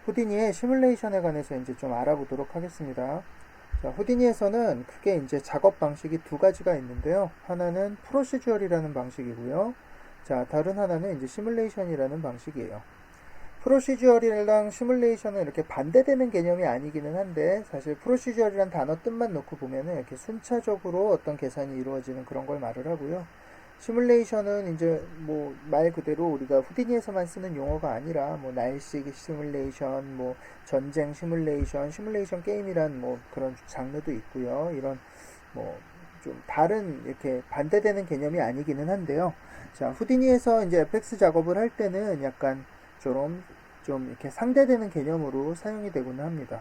후디니의 시뮬레이션에 관해서 이제 좀 알아보도록 하겠습니다. 자, 후디니에서는 크게 이제 작업 방식이 두 가지가 있는데요. 하나는 프로시저얼이라는 방식이고요. 자, 다른 하나는 이제 시뮬레이션이라는 방식이에요. 프로시저얼이랑 시뮬레이션은 이렇게 반대되는 개념이 아니기는 한데, 사실 프로시저얼이란 단어 뜻만 놓고 보면은 이렇게 순차적으로 어떤 계산이 이루어지는 그런 걸 말을 하고요. 시뮬레이션은 이제 뭐 말 그대로 우리가 후디니에서만 쓰는 용어가 아니라 뭐 날씨 시뮬레이션, 뭐 전쟁 시뮬레이션, 시뮬레이션 게임이란 뭐 그런 장르도 있고요. 이런 뭐 좀 다른 이렇게 반대되는 개념이 아니기는 한데요. 자, 후디니에서 이제 FX 작업을 할 때는 약간 좀 이렇게 상대되는 개념으로 사용이 되곤 합니다.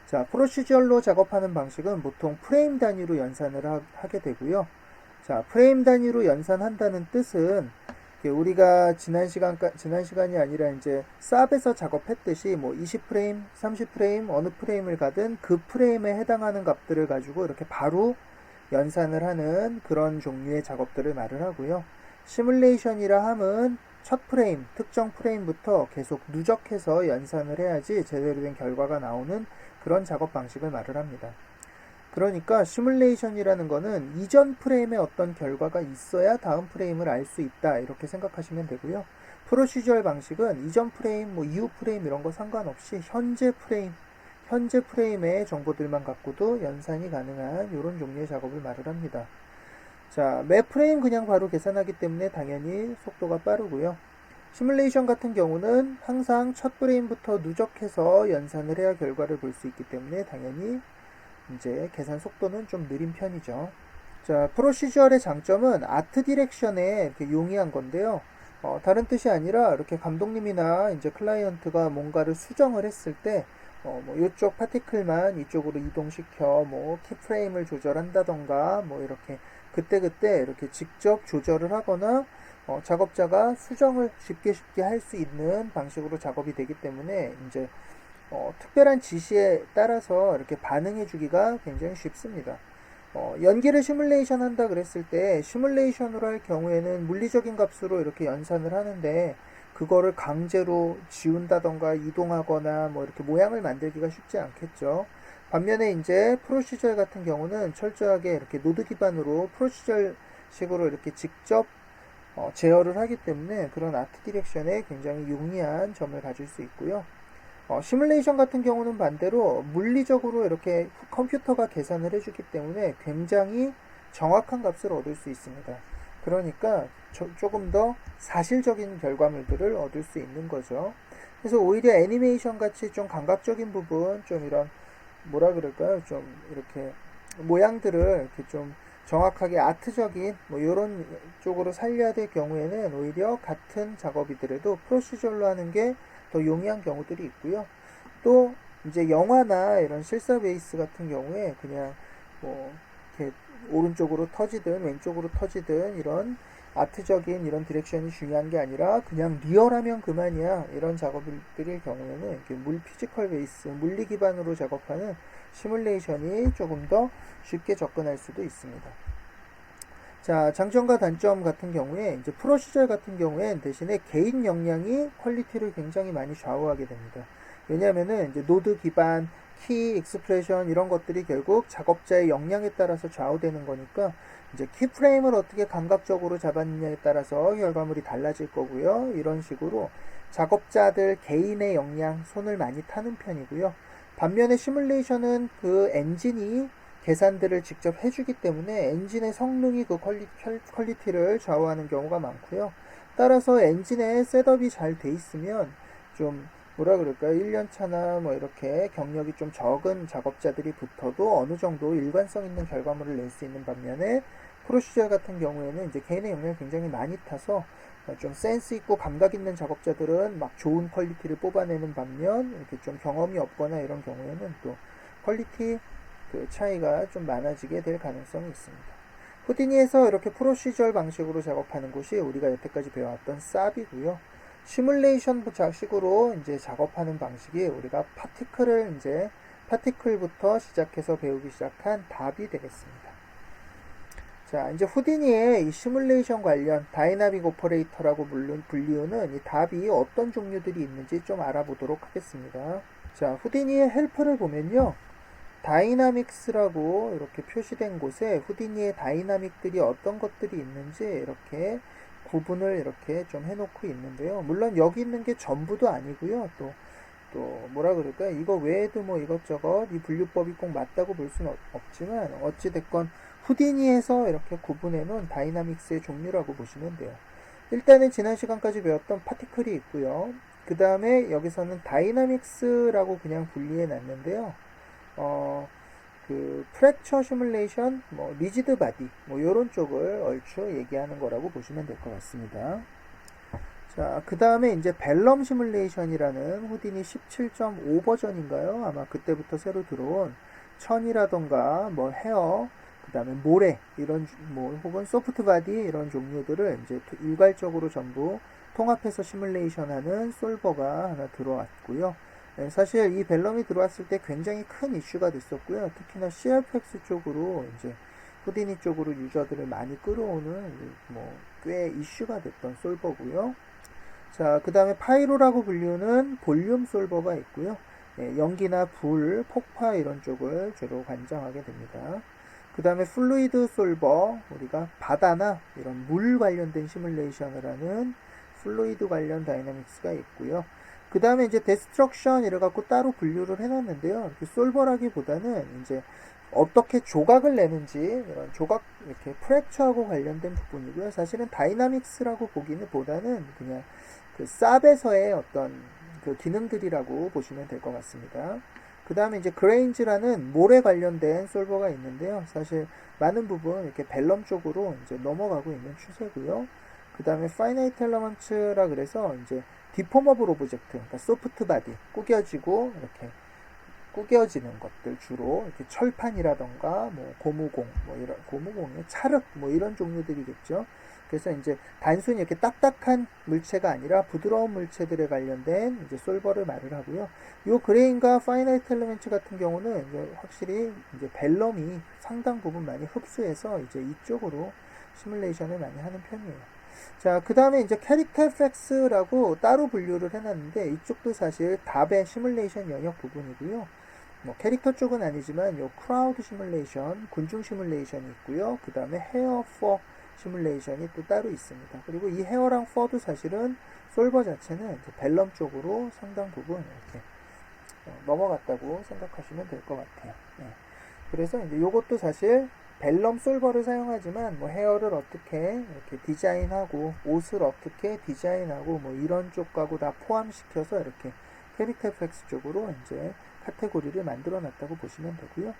자, 프로시저얼로 작업하는 방식은 보통 프레임 단위로 연산을 하게 되고요. 자, 프레임 단위로 연산한다는 뜻은 우리가 지난 시간이 아니라 이제 쌉에서 작업했듯이 뭐 20프레임, 30프레임, 어느 프레임을 가든 그 프레임에 해당하는 값들을 가지고 이렇게 바로 연산을 하는 그런 종류의 작업들을 말을 하고요. 시뮬레이션이라 함은 첫 프레임, 특정 프레임부터 계속 누적해서 연산을 해야지 제대로 된 결과가 나오는 그런 작업 방식을 말을 합니다. 그러니까 시뮬레이션이라는 거는 이전 프레임에 어떤 결과가 있어야 다음 프레임을 알 수 있다 이렇게 생각하시면 되고요. 프로시저얼 방식은 이전 프레임, 뭐 이후 프레임 이런 거 상관없이 현재 프레임의 정보들만 갖고도 연산이 가능한 이런 종류의 작업을 말을 합니다. 자, 매 프레임 그냥 바로 계산하기 때문에 당연히 속도가 빠르고요. 시뮬레이션 같은 경우는 항상 첫 프레임부터 누적해서 연산을 해야 결과를 볼 수 있기 때문에 당연히 이제 계산 속도는 좀 느린 편이죠. 자, 프로시저얼의 장점은 아트 디렉션에 이렇게 용이한 건데요. 다른 뜻이 아니라 이렇게 감독님이나 이제 클라이언트가 뭔가를 수정을 했을 때 뭐 이쪽 파티클만 이쪽으로 이동시켜 뭐 키프레임을 조절한다던가 뭐 이렇게 그때그때 이렇게 직접 조절을 하거나 작업자가 수정을 쉽게 할 수 있는 방식으로 작업이 되기 때문에 이제 특별한 지시에 따라서 이렇게 반응해 주기가 굉장히 쉽습니다. 연기를 시뮬레이션 한다 그랬을 때 시뮬레이션으로 할 경우에는 물리적인 값으로 이렇게 연산을 하는데 그거를 강제로 지운다던가 이동하거나 뭐 이렇게 모양을 만들기가 쉽지 않겠죠. 반면에 이제 프로시저 같은 경우는 철저하게 이렇게 노드 기반으로 프로시저 식으로 이렇게 직접 제어를 하기 때문에 그런 아트 디렉션에 굉장히 용이한 점을 가질 수 있고요. 시뮬레이션 같은 경우는 반대로 물리적으로 이렇게 컴퓨터가 계산을 해주기 때문에 굉장히 정확한 값을 얻을 수 있습니다. 그러니까 조금 더 사실적인 결과물들을 얻을 수 있는 거죠. 그래서 오히려 애니메이션 같이 좀 감각적인 부분, 좀 이런 뭐라 그럴까요? 좀 이렇게 모양들을 이렇게 좀 정확하게 아트적인 뭐 이런 쪽으로 살려야 될 경우에는 오히려 같은 작업이더라도 프로시저로 하는 게 더 용이한 경우들이 있고요. 또 이제 영화나 이런 실사 베이스 같은 경우에 그냥 뭐 이렇게 오른쪽으로 터지든 왼쪽으로 터지든 이런 아트적인 이런 디렉션이 중요한 게 아니라 그냥 리얼하면 그만이야 이런 작업들일 경우에는 이렇게 피지컬 베이스 물리 기반으로 작업하는 시뮬레이션이 조금 더 쉽게 접근할 수도 있습니다. 자, 장점과 단점 같은 경우에 이제 프로시저 같은 경우엔 대신에 개인 역량이 퀄리티를 굉장히 많이 좌우하게 됩니다. 왜냐하면은 이제 노드 기반, 키, 익스프레션 이런 것들이 결국 작업자의 역량에 따라서 좌우되는 거니까 이제 키 프레임을 어떻게 감각적으로 잡았느냐에 따라서 결과물이 달라질 거고요. 이런 식으로 작업자들 개인의 역량, 손을 많이 타는 편이고요. 반면에 시뮬레이션은 그 엔진이 계산들을 직접 해주기 때문에 엔진의 성능이 그 퀄리티를 좌우하는 경우가 많고요. 따라서 엔진의 셋업이 잘 돼 있으면 좀 뭐라 그럴까요? 1년차나 뭐 이렇게 경력이 좀 적은 작업자들이 붙어도 어느 정도 일관성 있는 결과물을 낼 수 있는 반면에 프로시저 같은 경우에는 이제 개인의 역량을 굉장히 많이 타서 좀 센스 있고 감각 있는 작업자들은 막 좋은 퀄리티를 뽑아내는 반면 이렇게 좀 경험이 없거나 이런 경우에는 또 퀄리티 그 차이가 좀 많아지게 될 가능성이 있습니다. 후디니에서 이렇게 프로시저얼 방식으로 작업하는 곳이 우리가 여태까지 배워왔던 쌉이고요. 시뮬레이션 식으로 이제 작업하는 방식이 우리가 파티클부터 시작해서 배우기 시작한 답이 되겠습니다. 자, 이제 후디니의 이 시뮬레이션 관련 다이나믹 오퍼레이터라고 불리우는 이 답이 어떤 종류들이 있는지 좀 알아보도록 하겠습니다. 자, 후디니의 헬프를 보면요. 다이나믹스라고 이렇게 표시된 곳에 후디니의 다이나믹들이 어떤 것들이 있는지 이렇게 구분을 이렇게 좀 해놓고 있는데요. 물론 여기 있는 게 전부도 아니고요. 또 뭐라 그럴까요? 이거 외에도 뭐 이것저것 이 분류법이 꼭 맞다고 볼 수는 없지만 어찌됐건 후디니에서 이렇게 구분해 놓은 다이나믹스의 종류라고 보시면 돼요. 일단은 지난 시간까지 배웠던 파티클이 있고요. 그 다음에 여기서는 다이나믹스라고 그냥 분리해 놨는데요. 프랙처 시뮬레이션, 리지드 바디, 요런 쪽을 얼추 얘기하는 거라고 보시면 될 것 같습니다. 자, 그 다음에 이제 벨럼 시뮬레이션이라는 후디니 17.5 버전인가요? 아마 그때부터 새로 들어온 천이라던가 헤어, 그 다음에 모래, 이런, 혹은 소프트 바디, 이런 종류들을 이제 일괄적으로 전부 통합해서 시뮬레이션 하는 솔버가 하나 들어왔고요. 네, 사실 이 벨럼이 들어왔을 때 굉장히 큰 이슈가 됐었고요. 특히나 CRPX 쪽으로 이제 후디니 쪽으로 유저들을 많이 끌어오는 꽤 이슈가 됐던 솔버고요. 자, 그 다음에 파이로라고 불리우는 볼륨 솔버가 있고요. 네, 연기나 불, 폭파 이런 쪽을 주로 관장하게 됩니다. 그 다음에 플루이드 솔버, 우리가 바다나 이런 물 관련된 시뮬레이션을 하는 플루이드 관련 다이나믹스가 있고요. 그 다음에 이제 데스트럭션 이래갖고 따로 분류를 해놨는데요. 솔버라기보다는 이제 어떻게 조각을 내는지 이런 조각 이렇게 프랙처하고 관련된 부분이고요. 사실은 다이나믹스라고 보기는 보다는 그냥 그 쌉에서의 어떤 그 기능들이라고 보시면 될 것 같습니다. 그 다음에 이제 그레인즈라는 모래 관련된 솔버가 있는데요. 사실 많은 부분 이렇게 벨럼 쪽으로 이제 넘어가고 있는 추세고요. 그 다음에 파이나이트 엘러먼트라 그래서 이제 디포머블 오브젝트, 그러니까 소프트 바디, 구겨지고 이렇게 구겨지는 것들 주로 이렇게 철판이라던가 고무공, 이런 고무공의 찰흙 이런 종류들이겠죠. 그래서 이제 단순히 이렇게 딱딱한 물체가 아니라 부드러운 물체들에 관련된 이제 솔버를 말을 하고요. 요 그레인과 파이나이트 엘리먼트 같은 경우는 이제 확실히 이제 벨럼이 상당 부분 많이 흡수해서 이제 이쪽으로 시뮬레이션을 많이 하는 편이에요. 자, 그 다음에 이제 캐릭터 FX라고 따로 분류를 해놨는데 이쪽도 사실 답의 시뮬레이션 영역 부분이고요. 캐릭터 쪽은 아니지만 요 크라우드 시뮬레이션, 군중 시뮬레이션이 있고요. 그 다음에 헤어 포 시뮬레이션이 또 따로 있습니다. 그리고 이 헤어랑 포도 사실은 솔버 자체는 벨럼 쪽으로 상당 부분 이렇게 넘어갔다고 생각하시면 될 것 같아요. 네. 그래서 이제 요것도 사실 벨럼 솔버를 사용하지만 헤어를 어떻게 이렇게 디자인하고 옷을 어떻게 디자인하고 이런 쪽하고 다 포함시켜서 이렇게 캐릭터 FX 쪽으로 이제 카테고리를 만들어 놨다고 보시면 되고요.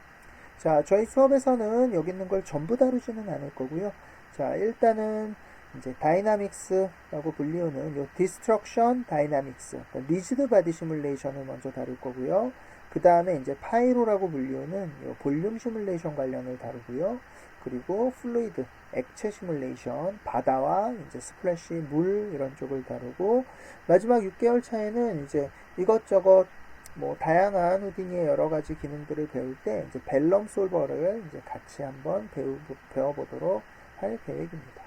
자, 저희 수업에서는 여기 있는 걸 전부 다루지는 않을 거고요. 자, 일단은 이제 다이나믹스라고 불리우는 요 디스트럭션 다이나믹스, 리지드 바디 시뮬레이션을 먼저 다룰 거고요. 그 다음에 이제 파이로라고 불리우는 요 볼륨 시뮬레이션 관련을 다루고요. 그리고 플루이드, 액체 시뮬레이션, 바다와 이제 스플래시, 물 이런 쪽을 다루고 마지막 6개월 차에는 이제 이것저것 다양한 후디니의 여러 가지 기능들을 배울 때 이제 벨럼 솔버를 이제 같이 한번 배워보도록 할 계획입니다.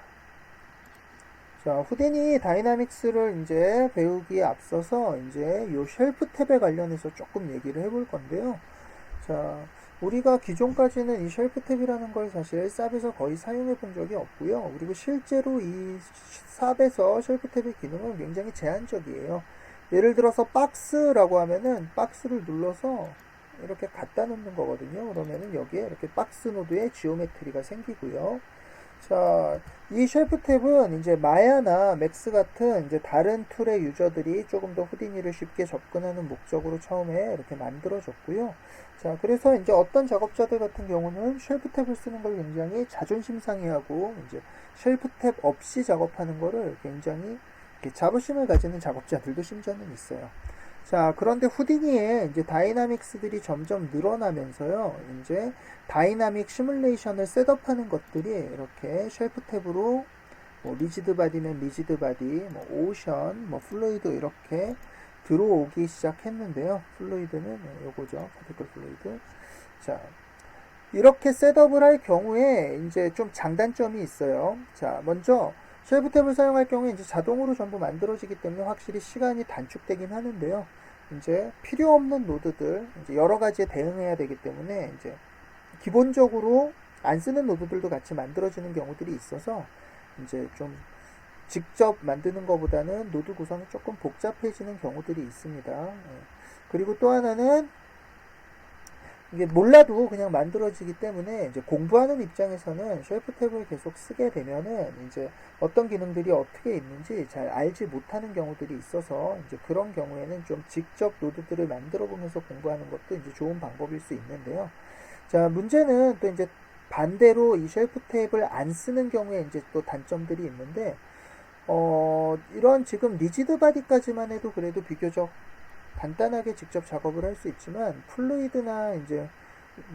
자, 후디니 다이나믹스를 이제 배우기에 앞서서 이제 요 쉘프 탭에 관련해서 조금 얘기를 해볼 건데요. 자, 우리가 기존까지는 이 쉘프 탭이라는 걸 사실 쌉에서 거의 사용해 본 적이 없고요. 그리고 실제로 이 쌉에서 쉘프 탭의 기능은 굉장히 제한적이에요. 예를 들어서 박스라고 하면은 박스를 눌러서 이렇게 갖다 놓는 거거든요. 그러면은 여기에 이렇게 박스 노드에 지오메트리가 생기고요. 자, 이 쉘프 탭은 이제 마야나 맥스 같은 이제 다른 툴의 유저들이 조금 더 후디니를 쉽게 접근하는 목적으로 처음에 이렇게 만들어졌고요. 자, 그래서 이제 어떤 작업자들 같은 경우는 쉘프 탭을 쓰는 걸 굉장히 자존심 상해하고 이제 쉘프 탭 없이 작업하는 거를 굉장히 자부심을 가지는 작업자들도 심지어는 있어요. 자, 그런데 후디니에 이제 다이나믹스들이 점점 늘어나면서요, 이제 다이나믹 시뮬레이션을 셋업하는 것들이 이렇게 쉘프 탭으로 리지드 바디면 리지드 바디, 오션, 플루이드 이렇게 들어오기 시작했는데요. 플루이드는 요거죠. 파티클 플루이드. 자, 이렇게 셋업을 할 경우에 이제 좀 장단점이 있어요. 자, 먼저 쉘프 탭을 사용할 경우에 이제 자동으로 전부 만들어지기 때문에 확실히 시간이 단축되긴 하는데요. 이제 필요 없는 노드들, 이제 여러 가지에 대응해야 되기 때문에 이제 기본적으로 안 쓰는 노드들도 같이 만들어지는 경우들이 있어서 이제 좀 직접 만드는 것보다는 노드 구성이 조금 복잡해지는 경우들이 있습니다. 그리고 또 하나는 이게 몰라도 그냥 만들어지기 때문에 이제 공부하는 입장에서는 쉘프 탭을 계속 쓰게 되면은 이제 어떤 기능들이 어떻게 있는지 잘 알지 못하는 경우들이 있어서 이제 그런 경우에는 좀 직접 노드들을 만들어 보면서 공부하는 것도 이제 좋은 방법일 수 있는데요. 자, 문제는 또 이제 반대로 이 쉘프 탭을 안 쓰는 경우에 이제 또 단점들이 있는데, 이런 지금 리지드 바디까지만 해도 그래도 비교적 간단하게 직접 작업을 할 수 있지만, 플루이드나 이제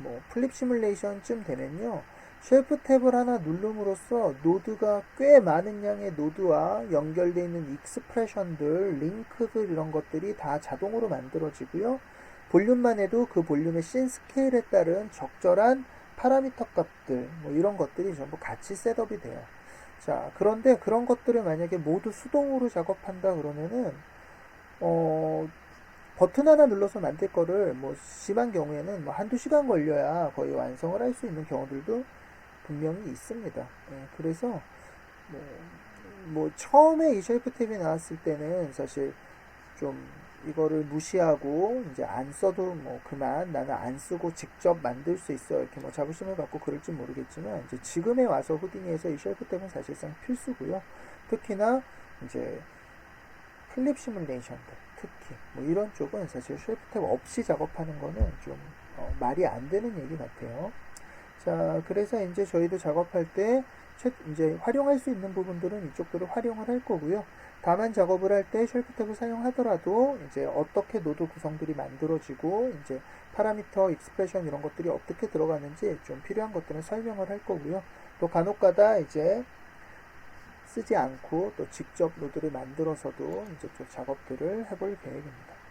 뭐 플립 시뮬레이션쯤 되면요, 쉘프 탭을 하나 누름으로써 노드가 꽤 많은 양의 노드와 연결되어 있는 익스프레션들, 링크들 이런 것들이 다 자동으로 만들어지고요. 볼륨만 해도 그 볼륨의 씬 스케일에 따른 적절한 파라미터 값들 뭐 이런 것들이 전부 같이 셋업이 돼요. 자, 그런데 그런 것들을 만약에 모두 수동으로 작업한다 그러면은 버튼 하나 눌러서 만들 거를 뭐 심한 경우에는 뭐 한두 시간 걸려야 거의 완성을 할 수 있는 경우들도 분명히 있습니다. 그래서 뭐, 뭐 처음에 이 쉘프 탭이 나왔을 때는 사실 좀 이거를 무시하고 이제 안 써도 뭐 그만 나는 안 쓰고 직접 만들 수 있어 이렇게 뭐 자부심을 갖고 그럴지 모르겠지만 이제 지금에 와서 후디니에서 이 쉘프 탭은 사실상 필수고요. 특히나 이제 플립 시뮬레이션들 특히 뭐 이런 쪽은 사실 쉘프 탭 없이 작업하는 거는 좀 말이 안 되는 얘기 같아요. 자, 그래서 이제 저희도 작업할 때 이제 활용할 수 있는 부분들은 이쪽들을 활용을 할 거고요. 다만 작업을 할 때 쉘프 탭을 사용하더라도 이제 어떻게 노드 구성들이 만들어지고 이제 파라미터, 익스프레션 이런 것들이 어떻게 들어가는지 좀 필요한 것들은 설명을 할 거고요. 또 간혹가다 이제 쓰지 않고 또 직접 노드를 만들어서도 이제 좀 작업들을 해볼 계획입니다.